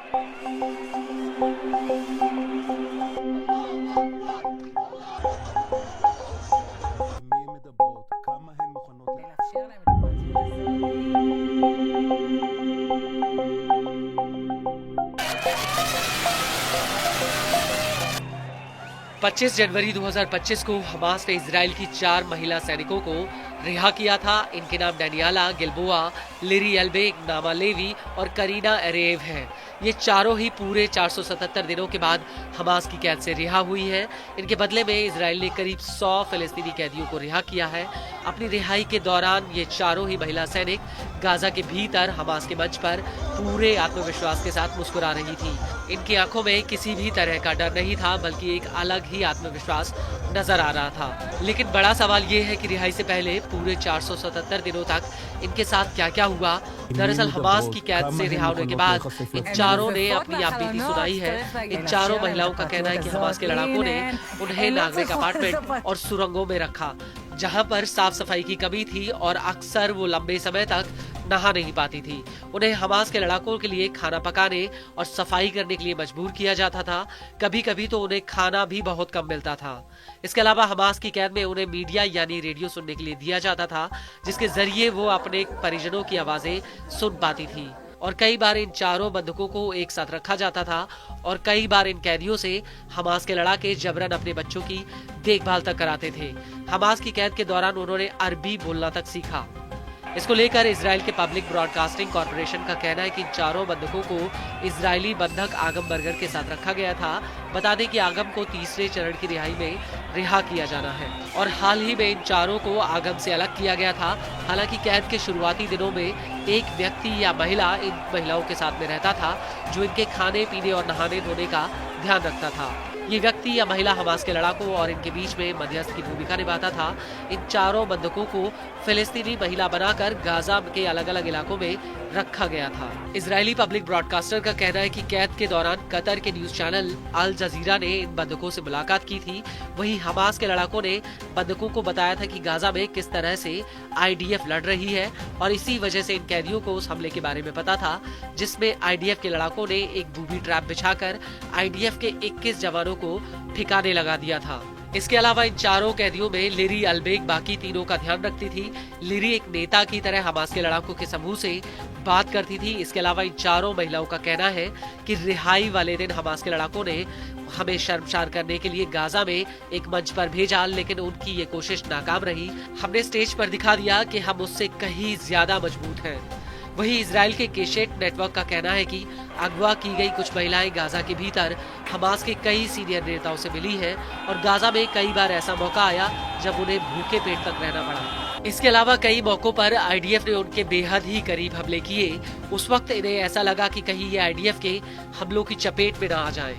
כמה הן מוכנות לאפשר להם את הפרטיות הזאת। 25 जनवरी 2025 को हमास ने इजराइल की 4 महिला सैनिकों को रिहा किया था। इनके नाम डैनियाला गिल्बोआ, लिरी एल्बेग, नामा लेवी और करीना एरेव हैं। ये चारों ही पूरे 477 दिनों के बाद हमास की कैद से रिहा हुई हैं। इनके बदले में इजराइल ने करीब 100 फिलिस्तीनी कैदियों को रिहा किया है। अपनी रिहाई के दौरान ये चारों ही महिला सैनिक गाजा के भीतर हमास के मंच पर पूरे आत्मविश्वास के साथ मुस्कुरा रही थी। इनकी आंखों में किसी भी तरह का डर नहीं था, बल्कि एक अलग ही आत्मविश्वास नजर आ रहा था। लेकिन बड़ा सवाल ये है कि रिहाई से पहले पूरे 477 दिनों तक इनके साथ क्या क्या हुआ। दरअसल हमास की कैद से रिहा होने के बाद इन चारों ने अपनी आपबीती सुनाई है। इन चारों महिलाओं का कहना है कि हमास के लड़ाकों ने उन्हें नागरिक अपार्टमेंट और सुरंगों में रखा, जहां पर साफ सफाई की कमी थी और अक्सर वो लंबे समय तक नहा नहीं पाती थी। उन्हें हमास के लड़ाकों के लिए खाना पकाने और सफाई करने के लिए मजबूर किया जाता था। कभी कभी तो उन्हें खाना भी बहुत कम मिलता था। इसके अलावा हमास की कैद में उन्हें मीडिया यानी रेडियो सुनने के लिए दिया जाता था, जिसके जरिए वो अपने परिजनों की आवाजें सुन पाती थी। और कई बार इन चारों बंधकों को एक साथ रखा जाता था और कई बार इन कैदियों से हमास के लड़ाके जबरन अपने बच्चों की देखभाल तक कराते थे। हमास की कैद के दौरान उन्होंने अरबी बोलना तक सीखा। इसको लेकर इजराइल के पब्लिक ब्रॉडकास्टिंग कॉर्पोरेशन का कहना है कि इन चारों बंधकों को इजरायली बंधक आगम बर्गर के साथ रखा गया था। बता दें कि आगम को तीसरे चरण की रिहाई में रिहा किया जाना है और हाल ही में इन चारों को आगम से अलग किया गया था। हालांकि कैद के शुरुआती दिनों में एक व्यक्ति या महिला इन महिलाओं के साथ में रहता था, जो इनके खाने पीने और नहाने धोने का ध्यान रखता था। ये व्यक्ति या महिला हमास के लड़ाकों और इनके बीच में मध्यस्थ की भूमिका निभाता था। इन चारों बंधकों को फिलिस्तीनी महिला बनाकर गाजा के अलग अलग इलाकों में रखा गया था। इजरायली पब्लिक ब्रॉडकास्टर का कहना है कि कैद के दौरान कतर के न्यूज चैनल अल जजीरा ने इन बंधकों से मुलाकात की थी। वहीं हमास के लड़ाकों ने बंधकों को बताया था कि गाजा में किस तरह से IDF लड़ रही है और इसी वजह से इन कैदियों को उस हमले के बारे में पता था, जिसमें IDF के लड़ाकों ने एक बूबी ट्रैप बिछाकर IDF के 21 जवानों को ठिकाने लगा दिया था। इसके अलावा इन चारों कैदियों में लिरी अल्बेग बाकी तीनों का ध्यान रखती थी। लिरी एक नेता की तरह हमास के लड़ाकों के समूह से बात करती थी। इसके अलावा इन चारों महिलाओं का कहना है कि रिहाई वाले दिन हमास के लड़ाकों ने हमें शर्मसार करने के लिए गाजा में एक मंच पर भेजा, लेकिन उनकी ये कोशिश नाकाम रही। हमने स्टेज पर दिखा दिया कि हम उससे कहीं ज्यादा मजबूत हैं। वहीं इजराइल के केशेट नेटवर्क का कहना है कि अगवा की गई कुछ महिलाएं गाजा के भीतर हमास के कई सीनियर नेताओं से मिली हैं और गाजा में कई बार ऐसा मौका आया जब उन्हें भूखे पेट तक रहना पड़ा। इसके अलावा कई मौकों पर IDF ने उनके बेहद ही करीब हमले किए। उस वक्त इन्हें ऐसा लगा कि कहीं ये IDF के हमलों की चपेट में न आ जाएं।